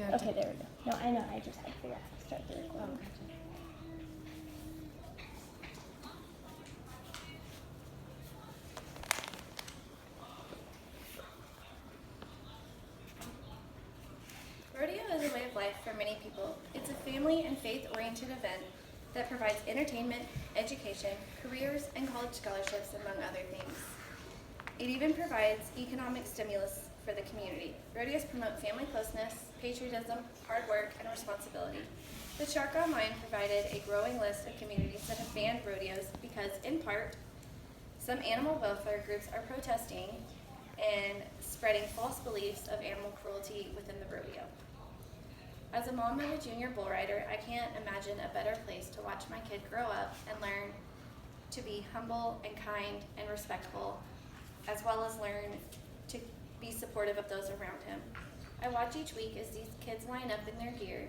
Okay, there we go. No, I know. I just had to figure out how to start the recording. Rodeo is a way of life for many people. It's a family and faith-oriented event that provides entertainment, education, careers, and college scholarships, among other things. It even provides economic stimulus for the community. Rodeos promote family closeness, patriotism, hard work, and responsibility. The Shark Online provided a growing list of communities that have banned rodeos because, in part, some animal welfare groups are protesting and spreading false beliefs of animal cruelty within the rodeo. As a mom of a junior bull rider, I can't imagine a better place to watch my kid grow up and learn to be humble and kind and respectful, as well as learn to be supportive of those around him. I watch each week as these kids line up in their gear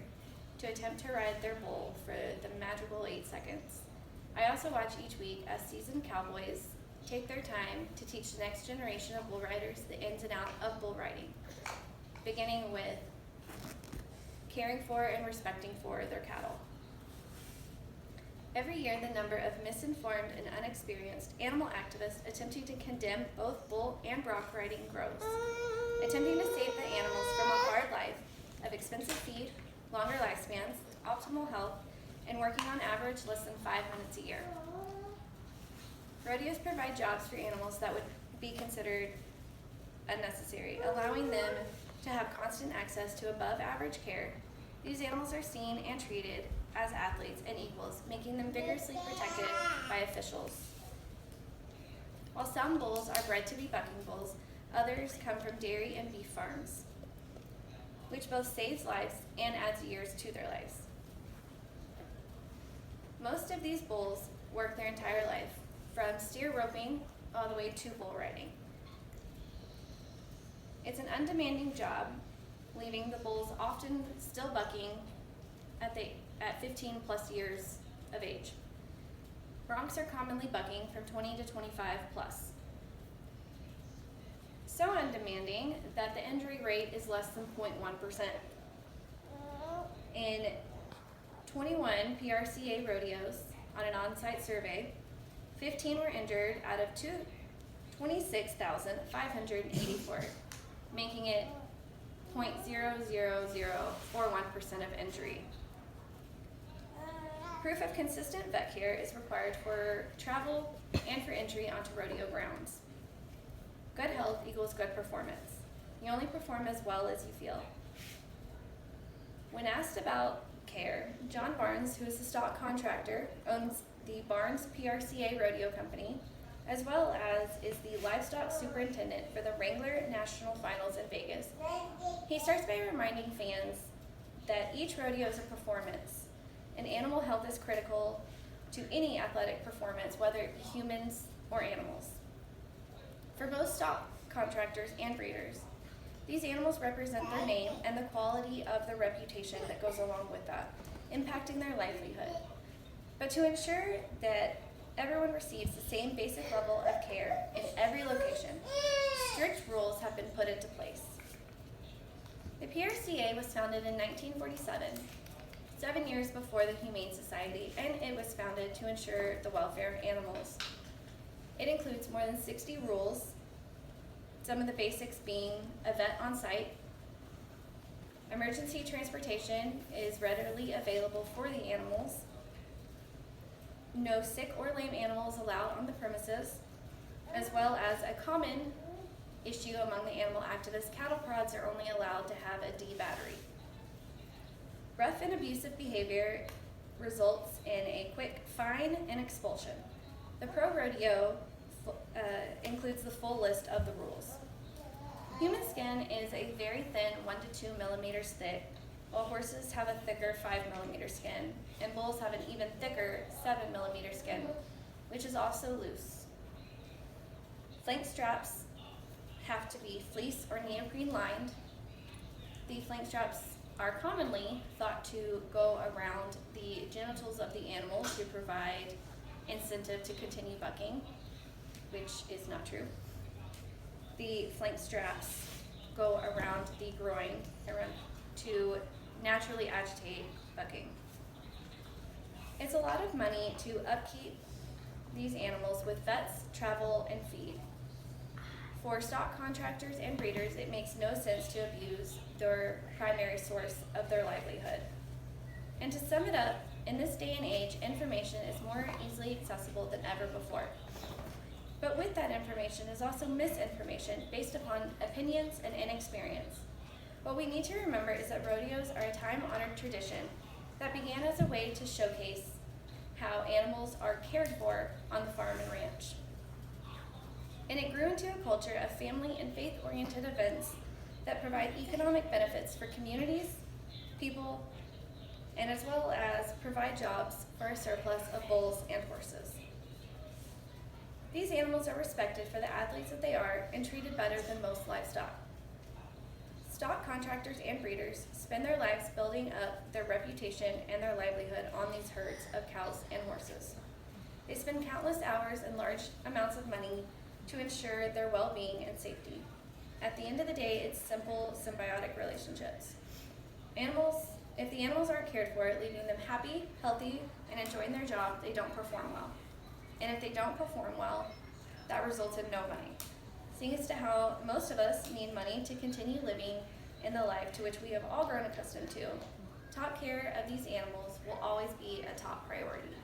to attempt to ride their bull for the magical 8 seconds. I also watch each week as seasoned cowboys take their time to teach the next generation of bull riders the ins and outs of bull riding, beginning with caring for and respecting for their cattle. Every year, the number of misinformed and unexperienced animal activists attempting to condemn both bull and bronc riding grows, attempting to save the animals from a hard life of expensive feed, longer lifespans, optimal health, and working on average less than 5 minutes a year. Rodeos provide jobs for animals that would be considered unnecessary, allowing them to have constant access to above average care. These animals are seen and treated as athletes and equals, making them vigorously protected by officials. While some bulls are bred to be bucking bulls, others come from dairy and beef farms, which both saves lives and adds years to their lives. Most of these bulls work their entire life, from steer roping all the way to bull riding. It's an undemanding job, leaving the bulls often still bucking at 15 plus years of age. Broncs are commonly bucking from 20 to 25 plus. So undemanding that the injury rate is less than 0.1%. In 21 PRCA rodeos, on an on-site survey, 15 were injured out of 26,584, making it 0.00041% of injury. Proof of consistent vet care is required for travel and for entry onto rodeo grounds. Good health equals good performance. You only perform as well as you feel. When asked about care, John Barnes, who is the stock contractor, owns the Barnes PRCA Rodeo Company, as well as is the livestock superintendent for the Wrangler National Finals in Vegas. He starts by reminding fans that each rodeo is a performance, and animal health is critical to any athletic performance, whether it be humans or animals. For most stock contractors and breeders, these animals represent their name and the quality of the reputation that goes along with that, impacting their livelihood. But to ensure that everyone receives the same basic level of care in every location, strict rules have been put into place. The PRCA was founded in 1947, 7 years before the Humane Society, and it was founded to ensure the welfare of animals. It includes more than 60 rules, some of the basics being a vet on site, emergency transportation is readily available for the animals, no sick or lame animals allowed on the premises, as well as a common issue among the animal activists, cattle prods are only allowed to have a D battery. Rough and abusive behavior results in a quick fine and expulsion. The Pro Rodeo includes the full list of the rules. Human skin is a very thin 1 to 2 millimeters thick, while horses have a thicker 5 millimeter skin, and bulls have an even thicker 7 millimeter skin, which is also loose. Flank straps have to be fleece or neoprene lined. The flank straps are commonly thought to go around the genitals of the animal to provide incentive to continue bucking, which is not true. The flank straps go around the groin, around to naturally agitate bucking. It's a lot of money to upkeep these animals with vets, travel, and feed. For stock contractors and breeders, it makes no sense to abuse their primary source of their livelihood. And to sum it up, in this day and age, information is more easily accessible than ever before. But with that information is also misinformation based upon opinions and inexperience. What we need to remember is that rodeos are a time-honored tradition that began as a way to showcase how animals are cared for on the farm and ranch. And it grew into a culture of family and faith-oriented events that provide economic benefits for communities, people, and as well as provide jobs for a surplus of bulls and horses. These animals are respected for the athletes that they are and treated better than most livestock. Stock contractors and breeders spend their lives building up their reputation and their livelihood on these herds of cows and horses. They spend countless hours and large amounts of money to ensure their well-being and safety. At the end of the day, it's simple, symbiotic relationships. If the animals aren't cared for, leaving them happy, healthy, and enjoying their job, they don't perform well. And if they don't perform well, that results in no money. Seeing as to how most of us need money to continue living in the life to which we have all grown accustomed to, top care of these animals will always be a top priority.